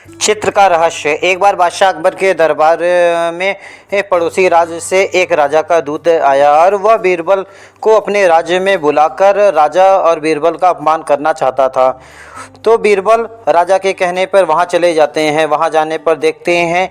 चित्र का रहस्य। एक बार बादशाह अकबर के दरबार में पड़ोसी राज्य से एक राजा का दूत आया और वह बीरबल को अपने राज्य में बुलाकर राजा और बीरबल का अपमान करना चाहता था। तो बीरबल राजा के कहने पर वहां चले जाते हैं। वहां जाने पर देखते हैं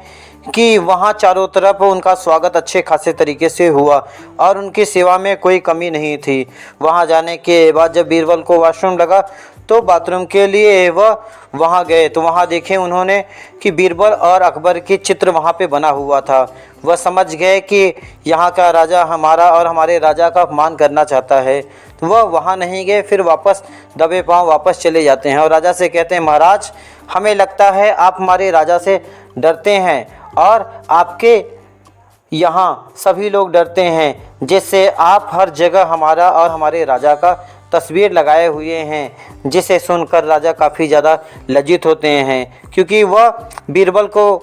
कि वहाँ चारों तरफ उनका स्वागत अच्छे खासे तरीके से हुआ और उनकी सेवा में कोई कमी नहीं थी। वहाँ जाने के बाद जब बीरबल को वॉशरूम लगा तो बाथरूम के लिए वह वहाँ गए तो वहाँ देखे उन्होंने कि बीरबल और अकबर की चित्र वहाँ पे बना हुआ था। वह समझ गए कि यहाँ का राजा हमारा और हमारे राजा का अपमान करना चाहता है। तो वह वहाँ नहीं गए, फिर वापस दबे पाँव वापस चले जाते हैं और राजा से कहते हैं, महाराज हमें लगता है आप हमारे राजा से डरते हैं और आपके यहाँ सभी लोग डरते हैं, जिससे आप हर जगह हमारा और हमारे राजा का तस्वीर लगाए हुए हैं। जिसे सुनकर राजा काफ़ी ज़्यादा लज्जित होते हैं, क्योंकि वह बीरबल को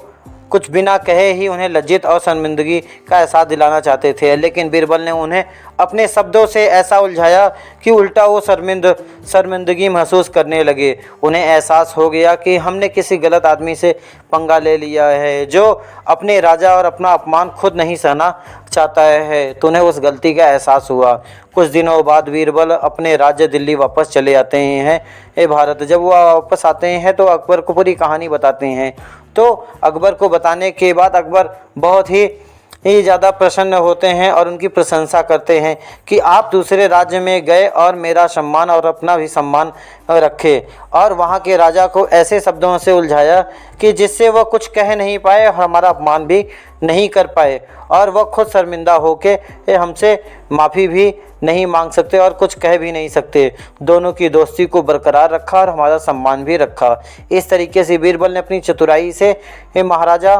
कुछ बिना कहे ही उन्हें लज्जित और शर्मिंदगी का एहसास दिलाना चाहते थे, लेकिन बीरबल ने उन्हें अपने शब्दों से ऐसा उलझाया कि उल्टा वो शर्मिंदगी महसूस करने लगे। उन्हें एहसास हो गया कि हमने किसी गलत आदमी से पंगा ले लिया है जो अपने राजा और अपना अपमान खुद नहीं सहना चाहता है। तो उन्हें उस गलती का एहसास हुआ। कुछ दिनों बाद बीरबल अपने राज्य दिल्ली वापस चले आते हैं भारत। जब वह वापस आते हैं तो अकबर को पूरी कहानी बताते हैं। तो अकबर को बताने के बाद अकबर बहुत ही ज़्यादा प्रसन्न होते हैं और उनकी प्रशंसा करते हैं कि आप दूसरे राज्य में गए और मेरा सम्मान और अपना भी सम्मान रखे और वहाँ के राजा को ऐसे शब्दों से उलझाया कि जिससे वह कुछ कह नहीं पाए और हमारा अपमान भी नहीं कर पाए और वह खुद शर्मिंदा होके हमसे माफ़ी भी नहीं मांग सकते और कुछ कह भी नहीं सकते। दोनों की दोस्ती को बरकरार रखा और हमारा सम्मान भी रखा। इस तरीके से बीरबल ने अपनी चतुराई से महाराजा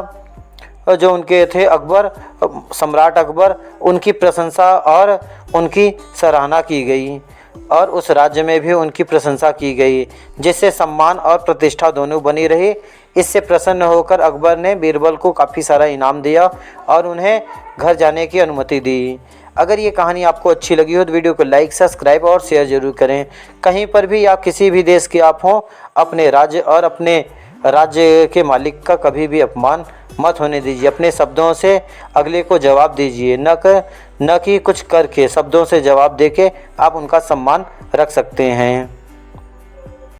जो उनके थे अकबर, सम्राट अकबर, उनकी प्रशंसा और उनकी सराहना की गई और उस राज्य में भी उनकी प्रशंसा की गई, जिससे सम्मान और प्रतिष्ठा दोनों बनी रही। इससे प्रसन्न होकर अकबर ने बीरबल को काफ़ी सारा इनाम दिया और उन्हें घर जाने की अनुमति दी। अगर ये कहानी आपको अच्छी लगी हो तो वीडियो को लाइक, सब्सक्राइब और शेयर ज़रूर करें। कहीं पर भी आप किसी भी देश के आप हों, अपने राज्य और अपने राज्य के मालिक का कभी भी अपमान मत होने दीजिए। अपने शब्दों से अगले को जवाब दीजिए, न कि कुछ करके। शब्दों से जवाब देके आप उनका सम्मान रख सकते हैं।